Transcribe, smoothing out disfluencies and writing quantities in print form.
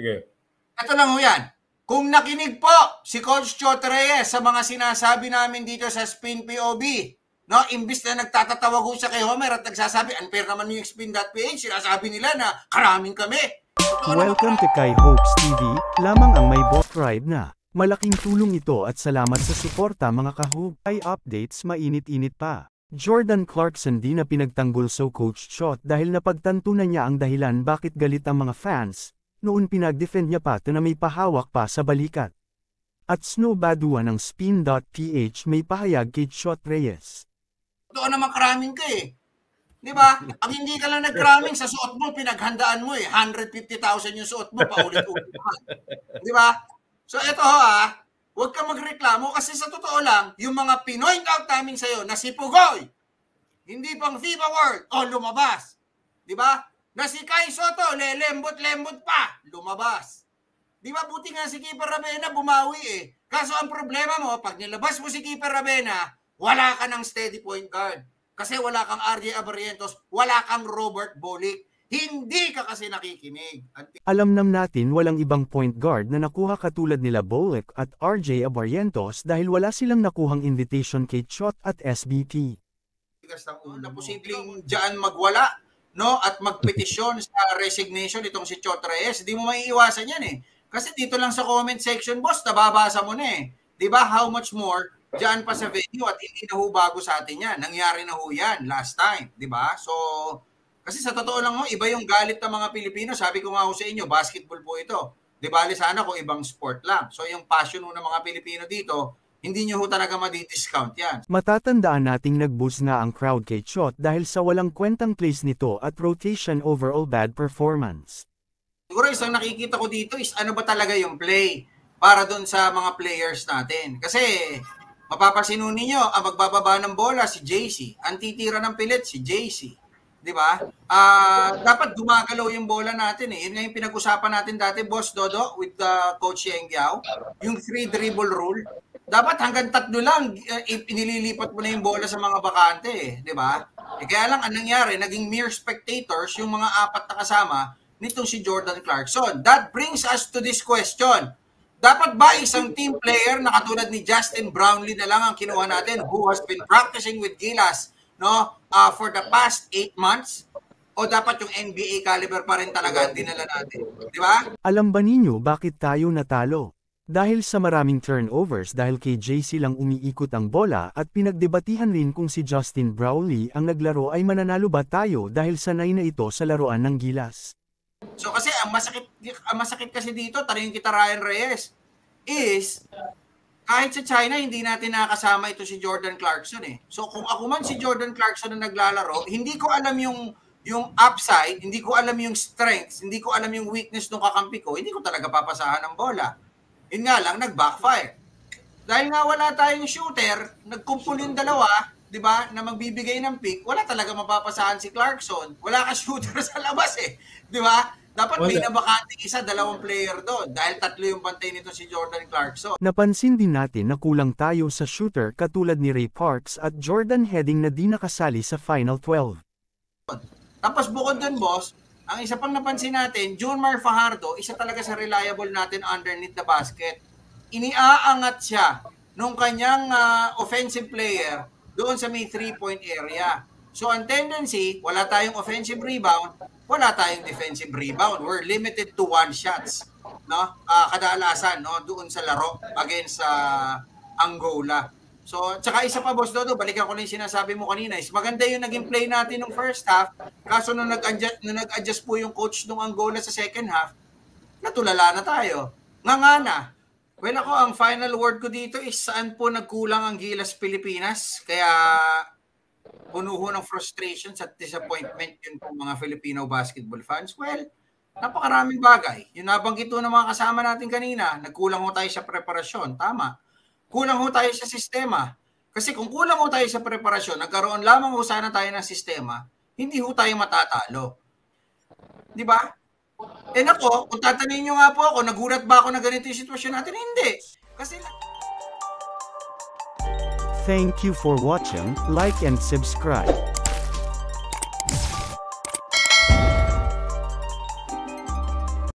Sige. Ito lang ho yan. Kung nakinig po si Coach Chot Reyes sa mga sinasabi namin dito sa Spin POV, no, imbis na nagtatatawag ho siya kay Homer at nagsasabi, unfair naman yung Spin.ph, sinasabi nila na karaming kami. Welcome to Kai Hopes TV, lamang ang may subscribe na. Malaking tulong ito at salamat sa suporta mga ka-hope. Ay updates mainit-init pa. Jordan Clarkson di na pinagtanggol so Coach Chot dahil napagtanto na niya ang dahilan bakit galit ang mga fans. Noon pinag-defend niya pa na may pahawak pa sa balikat. At Snowbadua ng Spin.ph may pahayag kay Chot Reyes. Totoo naman karaming ka eh. Di ba? Ang hindi ka lang nag-cramming sa suot mo, pinaghandaan mo eh. 150,000 yung suot mo, paulit-ulit naman. Di ba? So ito ho huwag ka magreklamo kasi sa totoo lang, yung mga pinoint out namin sa'yo na si Pugoy, hindi pang FIBA World, lumabas. Di ba? Na si Kai Soto, lembot-lembot pa, lumabas. Di ba? Buti nga si Keeper Ravena bumawi eh. Kaso ang problema mo, pag nilabas mo si Keeper Ravena, wala ka ng steady point guard. Kasi wala kang RJ Abarrientos, wala kang Robert Bolick. Hindi ka kasi nakikinig. Alam natin walang ibang point guard na nakuha katulad nila Bolick at RJ Abarrientos dahil wala silang nakuhang invitation kay Chot at SBP. Na posibleng dyan magwala, no, at magpetisyon sa resignation itong si Chot Reyes. Hindi mo maiiwasan yan eh. Kasi dito lang sa comment section, boss, nababasa mo na eh. Diba? How much more dyan pa sa venue at hindi na ho bago sa atin yan. Nangyari na ho yan last time. Diba? So, kasi sa totoo lang ho, iba yung galit ng mga Pilipino. Sabi ko nga ho sa inyo, basketball po ito. Di bali sana kung ibang sport lang. So yung passion ho ng mga Pilipino dito, hindi nyo ho talaga madi-discount yan. Matatandaan nating nag-boost nga ang crowd kay Chot dahil sa walang kwentang plays nito at rotation overall bad performance. Siguro isang nakikita ko dito is ano ba talaga yung play para doon sa mga players natin. Kasi mapapansin ninyo, ang magbababa ng bola si JC, ang titira ng pilit si JC. Di ba? Dapat gumagalaw yung bola natin eh. Yun nga yung pinag-usapan natin dati, Boss Dodo, with Coach Yeng Giao, yung 3 dribble rule. Dapat hanggang 3 lang, inililipat mo na yung bola sa mga bakante eh. Di ba? Kaya lang, anong nangyari, naging mere spectators yung mga 4 na kasama nitong si Jordan Clarkson. That brings us to this question. Dapat ba isang team player na katulad ni Justin Brownlee na lang ang kinuha natin who has been practicing with Gilas, no, for the past 8 months? O dapat yung NBA caliber pa rin talaga ang dinala natin? Di ba? Alam ba ninyo bakit tayo natalo? Dahil sa maraming turnovers dahil kay JC lang umiikot ang bola at pinagdebatihan rin kung si Justin Brownlee ang naglaro ay mananalo ba tayo dahil sanay na ito sa laruan ng Gilas. So kasi ang masakit kasi dito, tanungin kita Ryan Reyes, is kahit sa China, hindi natin nakasama ito si Jordan Clarkson eh. So kung ako man si Jordan Clarkson na naglalaro, hindi ko alam yung upside, hindi ko alam yung strengths, hindi ko alam yung weakness ng kakampi ko, hindi ko talaga papasahan ng bola. Yun nga lang, nag-backfire. Dahil nga wala tayong shooter, nagkumpul yung dalawa, di ba, na magbibigay ng pick, wala talaga mapapasahan si Clarkson. Wala ka shooter sa labas eh. Di ba? Dapat may nabakanting 1, 2 player doon dahil 3 yung bantay nito si Jordan Clarkson. Napansin din natin na kulang tayo sa shooter katulad ni Ray Parks at Jordan Heading na di nakasali sa Final 12. Tapos bukod dun, boss, ang isa pang napansin natin, Junmar Fajardo, isa talaga sa reliable natin underneath the basket. Iniaangat siya nung kanyang offensive player doon sa may 3-point area. So ang tendency, wala tayong offensive rebound, wala tayong defensive rebound. We're limited to 1 shots, no? Kadalasan, no, doon sa laro against Angola. So, tsaka isa pa, Boss Dodo, balikan ko na yung sinasabi mo kanina, is maganda yung naging play natin ng first half, kaso nung nag-adjust po yung coach ng Angola sa second half, natulala na tayo. Nga na. Well, ako, ang final word ko dito is saan po nagkulang ang Gilas Pilipinas, kaya puno ng frustrations at disappointment yun po mga Filipino basketball fans. Well, napakaraming bagay. Yung nabanggit ng mga kasama natin kanina, nagkulang ho tayo sa preparasyon. Tama. Kulang ho tayo sa sistema. Kasi kung kulang ho tayo sa preparasyon, nagkaroon lamang ho sana tayo ng sistema, hindi ho tayo matatalo. Di ba? Eh nako, kung tatanungin nyo nga po ako, nagulat ba ako na ganito yung sitwasyon natin? Hindi. Kasi Thank you for watching, like and subscribe.